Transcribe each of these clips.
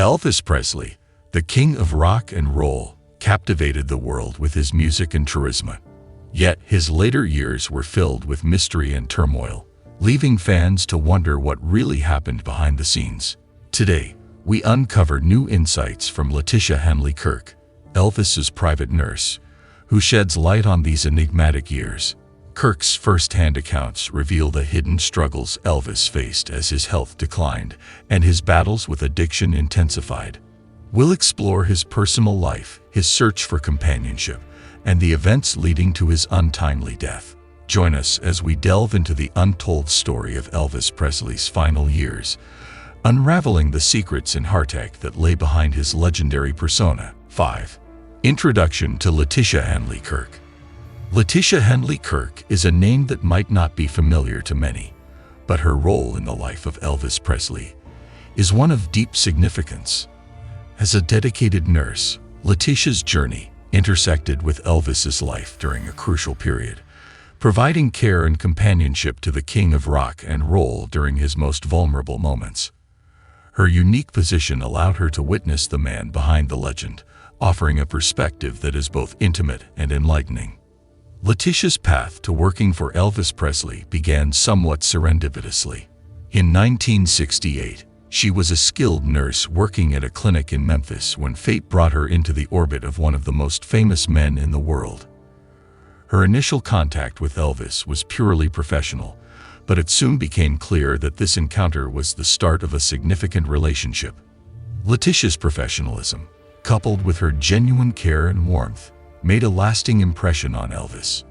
Elvis Presley, the king of rock and roll, captivated the world with his music and charisma. Yet his later years were filled with mystery and turmoil, leaving fans to wonder what really happened behind the scenes. Today, we uncover new insights from Leticia Henley Kirk, Elvis's private nurse, who sheds light on these enigmatic years. Kirk's first-hand accounts reveal the hidden struggles Elvis faced as his health declined and his battles with addiction intensified. We'll explore his personal life, his search for companionship, and the events leading to his untimely death. Join us as we delve into the untold story of Elvis Presley's final years, unraveling the secrets and heartache that lay behind his legendary persona. 5. Introduction to Leticia Henley Kirk. Leticia Henley Kirk is a name that might not be familiar to many, but her role in the life of Elvis Presley is one of deep significance. As a dedicated nurse, Leticia's journey intersected with Elvis's life during a crucial period, providing care and companionship to the king of rock and roll during his most vulnerable moments. Her unique position allowed her to witness the man behind the legend, offering a perspective that is both intimate and enlightening. Leticia's path to working for Elvis Presley began somewhat serendipitously. In 1968, she was a skilled nurse working at a clinic in Memphis when fate brought her into the orbit of one of the most famous men in the world. Her initial contact with Elvis was purely professional, but it soon became clear that this encounter was the start of a significant relationship. Leticia's professionalism, coupled with her genuine care and warmth, made a lasting impression on Elvis.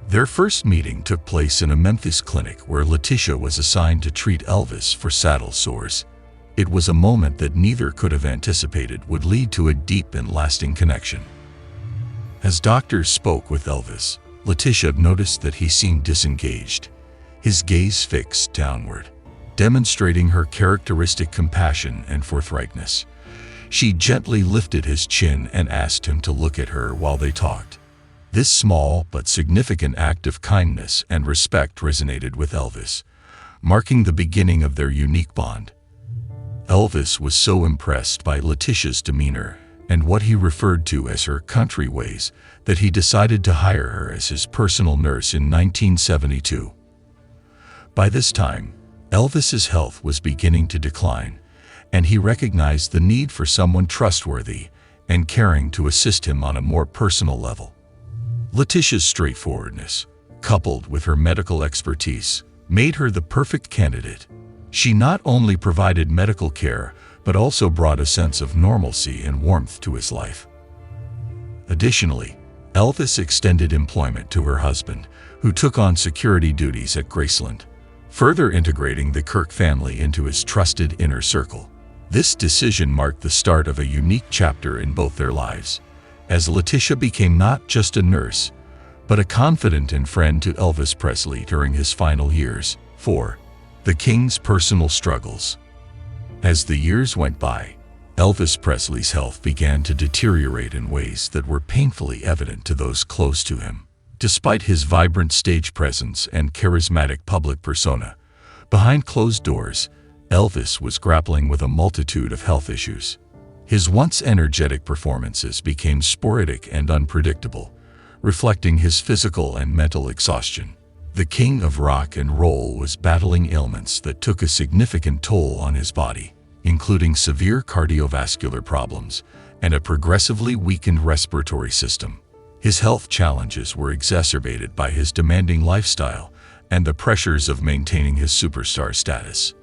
Their first meeting took place in a Memphis clinic where Leticia was assigned to treat Elvis for saddle sores. It was a moment that neither could have anticipated would lead to a deep and lasting connection. As doctors spoke with Elvis, Leticia noticed that he seemed disengaged, his gaze fixed downward, demonstrating her characteristic compassion and forthrightness. She gently lifted his chin and asked him to look at her while they talked. This small but significant act of kindness and respect resonated with Elvis, marking the beginning of their unique bond. Elvis was so impressed by Leticia's demeanor and what he referred to as her country ways that he decided to hire her as his personal nurse in 1972. By this time, Elvis's health was beginning to decline, and he recognized the need for someone trustworthy and caring to assist him on a more personal level. Leticia's straightforwardness, coupled with her medical expertise, made her the perfect candidate. She not only provided medical care, but also brought a sense of normalcy and warmth to his life. Additionally, Elvis extended employment to her husband, who took on security duties at Graceland, further integrating the Kirk family into his trusted inner circle. This decision marked the start of a unique chapter in both their lives, as Leticia became not just a nurse, but a confidant and friend to Elvis Presley during his final years. 4. The King's personal struggles. As the years went by, Elvis Presley's health began to deteriorate in ways that were painfully evident to those close to him. Despite his vibrant stage presence and charismatic public persona, behind closed doors, Elvis was grappling with a multitude of health issues. His once energetic performances became sporadic and unpredictable, reflecting his physical and mental exhaustion. The king of rock and roll was battling ailments that took a significant toll on his body, including severe cardiovascular problems and a progressively weakened respiratory system. His health challenges were exacerbated by his demanding lifestyle and the pressures of maintaining his superstar status.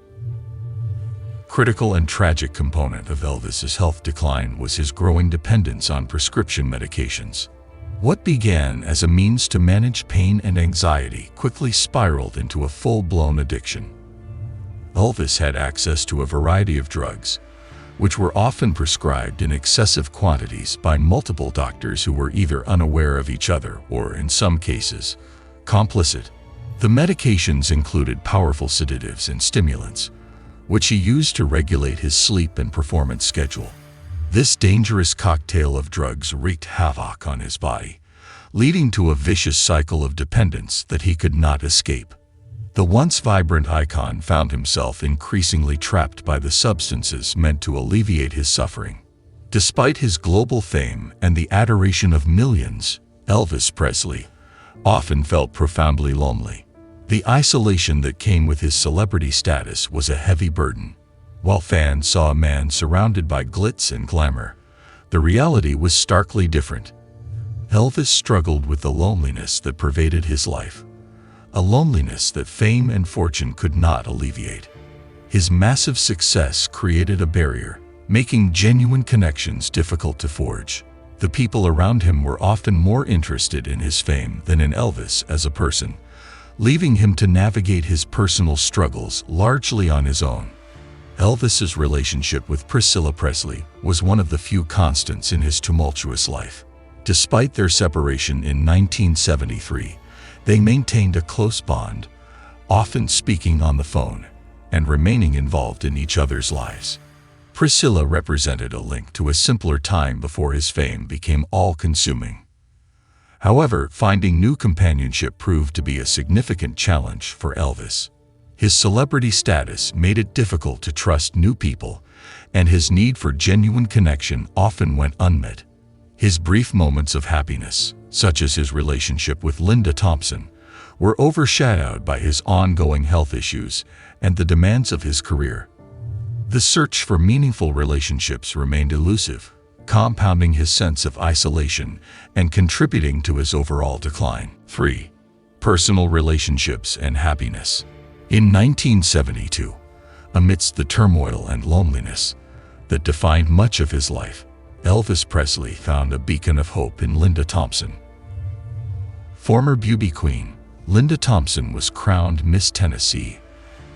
Critical and tragic component of Elvis's health decline was his growing dependence on prescription medications. What began as a means to manage pain and anxiety quickly spiraled into a full-blown addiction. Elvis had access to a variety of drugs, which were often prescribed in excessive quantities by multiple doctors who were either unaware of each other or, in some cases, complicit. The medications included powerful sedatives and stimulants, which he used to regulate his sleep and performance schedule. This dangerous cocktail of drugs wreaked havoc on his body, leading to a vicious cycle of dependence that he could not escape. The once vibrant icon found himself increasingly trapped by the substances meant to alleviate his suffering. Despite his global fame and the adoration of millions, Elvis Presley often felt profoundly lonely. The isolation that came with his celebrity status was a heavy burden. While fans saw a man surrounded by glitz and glamour, the reality was starkly different. Elvis struggled with the loneliness that pervaded his life, a loneliness that fame and fortune could not alleviate. His massive success created a barrier, making genuine connections difficult to forge. The people around him were often more interested in his fame than in Elvis as a person, leaving him to navigate his personal struggles largely on his own. Elvis's relationship with Priscilla Presley was one of the few constants in his tumultuous life. Despite their separation in 1973, they maintained a close bond, often speaking on the phone and remaining involved in each other's lives. Priscilla represented a link to a simpler time before his fame became all-consuming. However, finding new companionship proved to be a significant challenge for Elvis. His celebrity status made it difficult to trust new people, and his need for genuine connection often went unmet. His brief moments of happiness, such as his relationship with Linda Thompson, were overshadowed by his ongoing health issues and the demands of his career. The search for meaningful relationships remained elusive, compounding his sense of isolation and contributing to his overall decline. 3. Personal relationships and happiness. In 1972, amidst the turmoil and loneliness that defined much of his life, Elvis Presley found a beacon of hope in Linda Thompson. Former beauty queen, Linda Thompson was crowned Miss Tennessee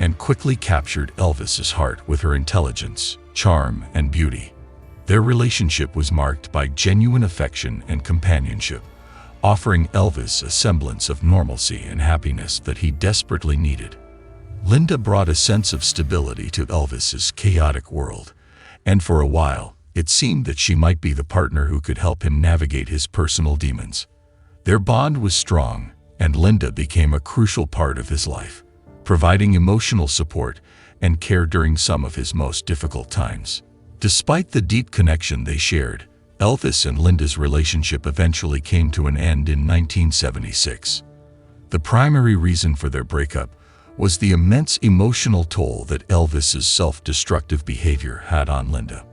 and quickly captured Elvis's heart with her intelligence, charm, and beauty. Their relationship was marked by genuine affection and companionship, offering Elvis a semblance of normalcy and happiness that he desperately needed. Linda brought a sense of stability to Elvis's chaotic world, and for a while, it seemed that she might be the partner who could help him navigate his personal demons. Their bond was strong, and Linda became a crucial part of his life, providing emotional support and care during some of his most difficult times. Despite the deep connection they shared, Elvis and Linda's relationship eventually came to an end in 1976. The primary reason for their breakup was the immense emotional toll that Elvis's self-destructive behavior had on Linda.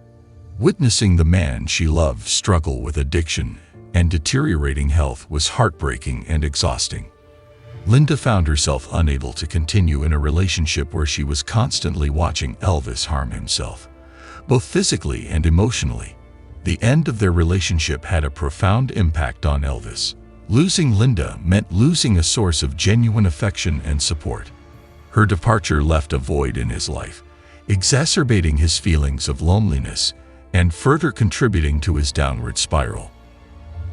Witnessing the man she loved struggle with addiction and deteriorating health was heartbreaking and exhausting. Linda found herself unable to continue in a relationship where she was constantly watching Elvis harm himself, both physically and emotionally. The end of their relationship had a profound impact on Elvis. Losing Linda meant losing a source of genuine affection and support. Her departure left a void in his life, exacerbating his feelings of loneliness and further contributing to his downward spiral.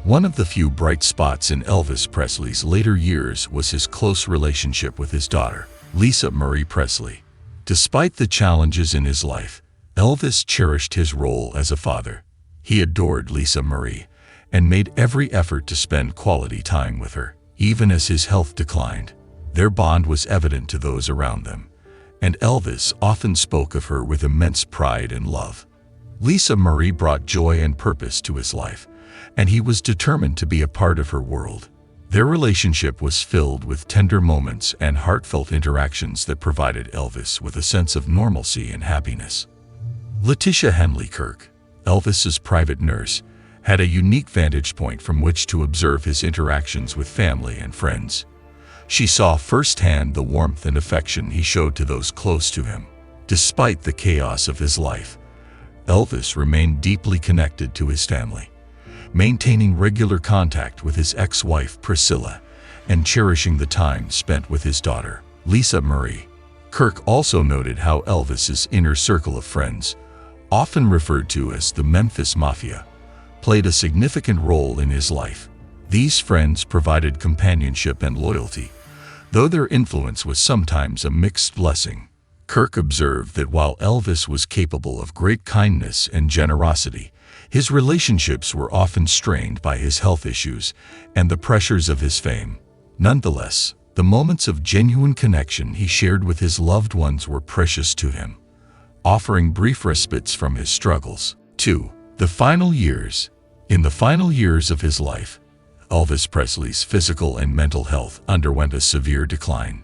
One of the few bright spots in Elvis Presley's later years was his close relationship with his daughter, Lisa Marie Presley. Despite the challenges in his life, Elvis cherished his role as a father. He adored Lisa Marie and made every effort to spend quality time with her, even as his health declined. Their bond was evident to those around them, and Elvis often spoke of her with immense pride and love. Lisa Marie brought joy and purpose to his life, and he was determined to be a part of her world. Their relationship was filled with tender moments and heartfelt interactions that provided Elvis with a sense of normalcy and happiness. Leticia Henley Kirk, Elvis's private nurse, had a unique vantage point from which to observe his interactions with family and friends. She saw firsthand the warmth and affection he showed to those close to him. Despite the chaos of his life, Elvis remained deeply connected to his family, maintaining regular contact with his ex-wife Priscilla and cherishing the time spent with his daughter, Lisa Marie. Kirk also noted how Elvis's inner circle of friends, often referred to as the Memphis Mafia, played a significant role in his life. These friends provided companionship and loyalty, though their influence was sometimes a mixed blessing. Kirk observed that while Elvis was capable of great kindness and generosity, his relationships were often strained by his health issues and the pressures of his fame. Nonetheless, The moments of genuine connection he shared with his loved ones were precious to him, offering brief respites from his struggles. 2. The final years. In the final years of his life, Elvis Presley's physical and mental health underwent a severe decline.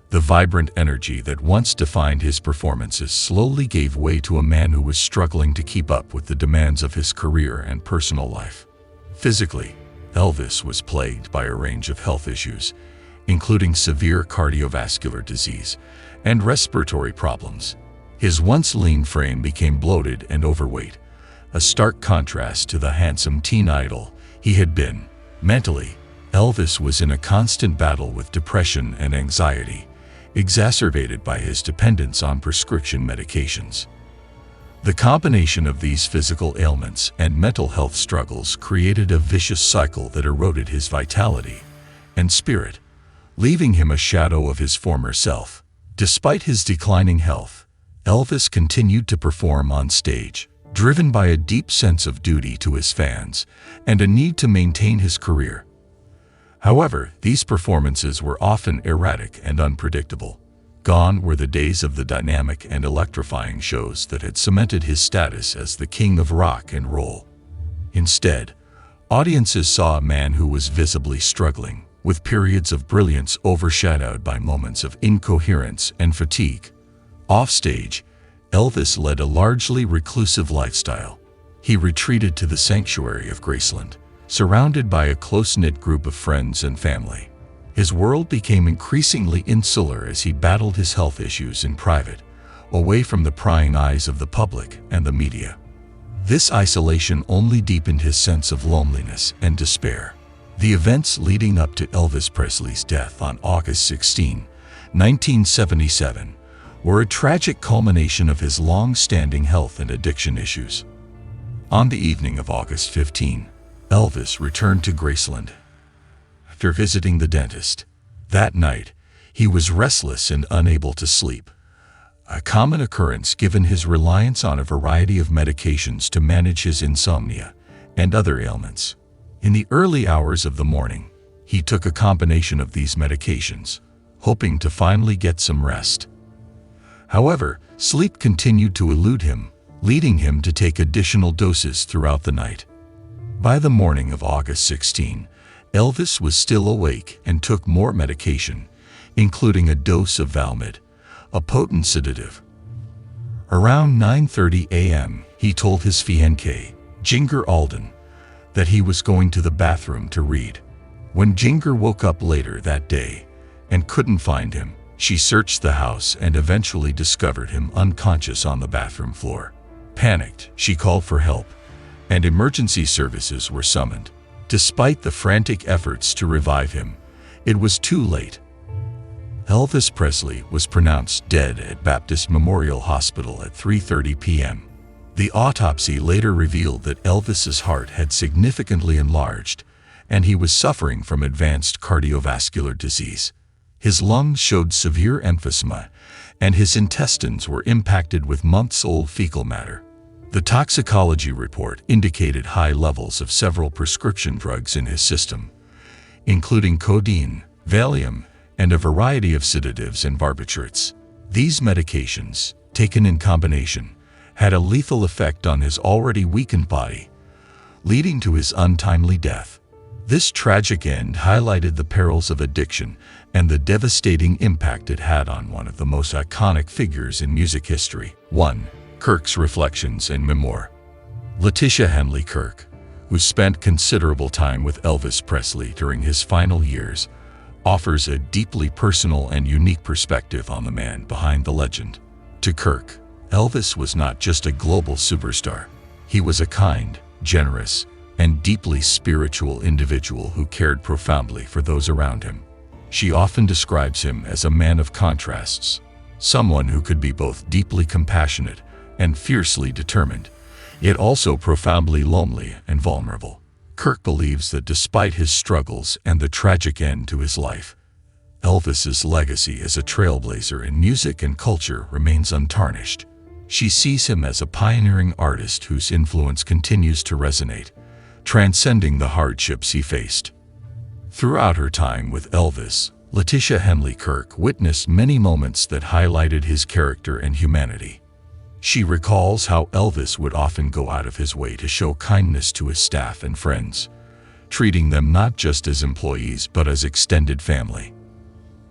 The vibrant energy that once defined his performances slowly gave way to a man who was struggling to keep up with the demands of his career and personal life. Physically, Elvis was plagued by a range of health issues, including severe cardiovascular disease and respiratory problems. His once lean frame became bloated and overweight, a stark contrast to the handsome teen idol he had been. Mentally, Elvis was in a constant battle with depression and anxiety, exacerbated by his dependence on prescription medications. The combination of these physical ailments and mental health struggles created a vicious cycle that eroded his vitality and spirit, leaving him a shadow of his former self. Despite his declining health, Elvis continued to perform on stage, driven by a deep sense of duty to his fans and a need to maintain his career. However, these performances were often erratic and unpredictable. Gone were the days of the dynamic and electrifying shows that had cemented his status as the king of rock and roll. Instead, audiences saw a man who was visibly struggling, with periods of brilliance overshadowed by moments of incoherence and fatigue. Offstage, Elvis led a largely reclusive lifestyle. He retreated to the sanctuary of Graceland, surrounded by a close-knit group of friends and family. His world became increasingly insular as he battled his health issues in private, away from the prying eyes of the public and the media. This isolation only deepened his sense of loneliness and despair. The events leading up to Elvis Presley's death on August 16, 1977, were a tragic culmination of his long-standing health and addiction issues. On the evening of August 15, Elvis returned to Graceland after visiting the dentist. That night, he was restless and unable to sleep, a common occurrence given his reliance on a variety of medications to manage his insomnia and other ailments. In the early hours of the morning, he took a combination of these medications, hoping to finally get some rest. However, sleep continued to elude him, leading him to take additional doses throughout the night. By the morning of August 16, Elvis was still awake and took more medication, including a dose of Valmid, a potent sedative. Around 9:30 a.m., he told his fiancée, Ginger Alden, that he was going to the bathroom to read. When Ginger woke up later that day and couldn't find him, she searched the house and eventually discovered him unconscious on the bathroom floor. Panicked, she called for help, and emergency services were summoned. Despite the frantic efforts to revive him, it was too late. Elvis Presley was pronounced dead at Baptist Memorial Hospital at 3:30 p.m. The autopsy later revealed that Elvis's heart had significantly enlarged, and he was suffering from advanced cardiovascular disease. His lungs showed severe emphysema, and his intestines were impacted with months-old fecal matter. The toxicology report indicated high levels of several prescription drugs in his system, including codeine, Valium, and a variety of sedatives and barbiturates. These medications, taken in combination, had a lethal effect on his already weakened body, leading to his untimely death. This tragic end highlighted the perils of addiction and the devastating impact it had on one of the most iconic figures in music history. 1. Kirk's reflections and memoir. Leticia Henley Kirk, who spent considerable time with Elvis Presley during his final years, offers a deeply personal and unique perspective on the man behind the legend. To Kirk, Elvis was not just a global superstar. He was a kind, generous, and deeply spiritual individual who cared profoundly for those around him. She often describes him as a man of contrasts, someone who could be both deeply compassionate and fiercely determined, yet also profoundly lonely and vulnerable. Kirk believes that despite his struggles and the tragic end to his life, Elvis's legacy as a trailblazer in music and culture remains untarnished. She sees him as a pioneering artist whose influence continues to resonate, transcending the hardships he faced. Throughout her time with Elvis, Leticia Henley Kirk witnessed many moments that highlighted his character and humanity. She recalls how Elvis would often go out of his way to show kindness to his staff and friends, treating them not just as employees but as extended family.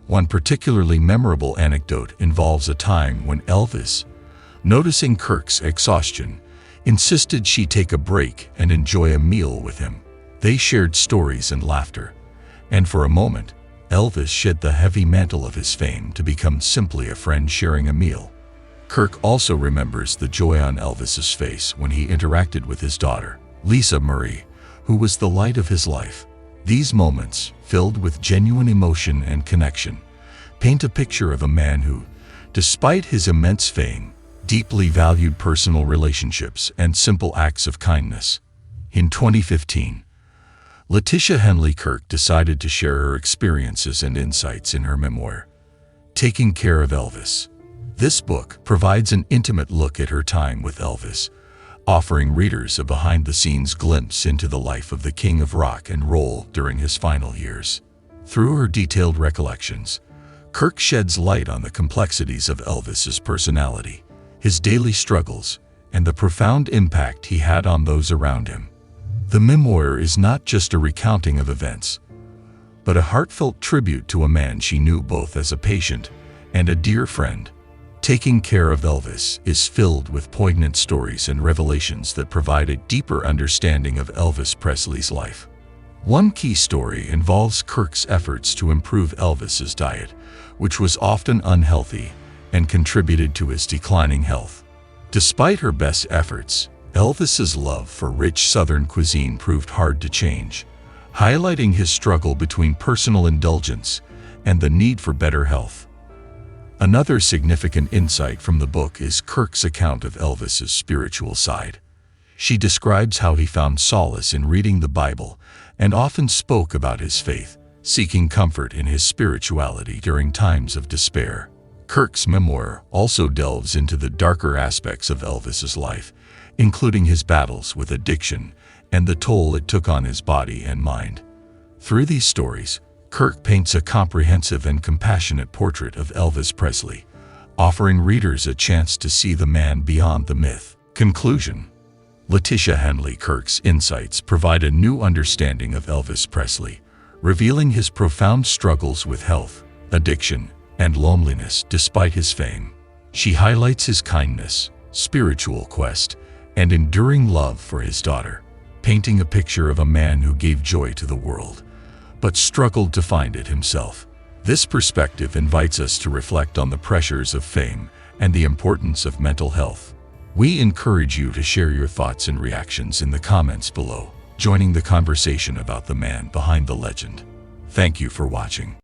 One particularly memorable anecdote involves a time when Elvis, noticing Kirk's exhaustion, insisted she take a break and enjoy a meal with him. They shared stories and laughter, and for a moment, Elvis shed the heavy mantle of his fame to become simply a friend sharing a meal. Kirk also remembers the joy on Elvis's face when he interacted with his daughter, Lisa Marie, who was the light of his life. These moments, filled with genuine emotion and connection, paint a picture of a man who, despite his immense fame, deeply valued personal relationships and simple acts of kindness. In 2015, Leticia Henley Kirk decided to share her experiences and insights in her memoir, Taking Care of Elvis. This book provides an intimate look at her time with Elvis, offering readers a behind-the-scenes glimpse into the life of the king of rock and roll during his final years. Through her detailed recollections, Kirk sheds light on the complexities of Elvis's personality, his daily struggles, and the profound impact he had on those around him. The memoir is not just a recounting of events, but a heartfelt tribute to a man she knew both as a patient and a dear friend. Taking Care of Elvis is filled with poignant stories and revelations that provide a deeper understanding of Elvis Presley's life. One key story involves Kirk's efforts to improve Elvis's diet, which was often unhealthy and contributed to his declining health. Despite her best efforts, Elvis's love for rich Southern cuisine proved hard to change, highlighting his struggle between personal indulgence and the need for better health. Another significant insight from the book is Kirk's account of Elvis's spiritual side. She describes how he found solace in reading the Bible and often spoke about his faith, seeking comfort in his spirituality during times of despair. Kirk's memoir also delves into the darker aspects of Elvis's life, including his battles with addiction and the toll it took on his body and mind. Through these stories, Kirk paints a comprehensive and compassionate portrait of Elvis Presley, offering readers a chance to see the man beyond the myth. Conclusion: Leticia Henley Kirk's insights provide a new understanding of Elvis Presley, revealing his profound struggles with health, addiction, and loneliness despite his fame. She highlights his kindness, spiritual quest, and enduring love for his daughter, painting a picture of a man who gave joy to the world, but struggled to find it himself. This perspective invites us to reflect on the pressures of fame and the importance of mental health. We encourage you to share your thoughts and reactions in the comments below, joining the conversation about the man behind the legend. Thank you for watching.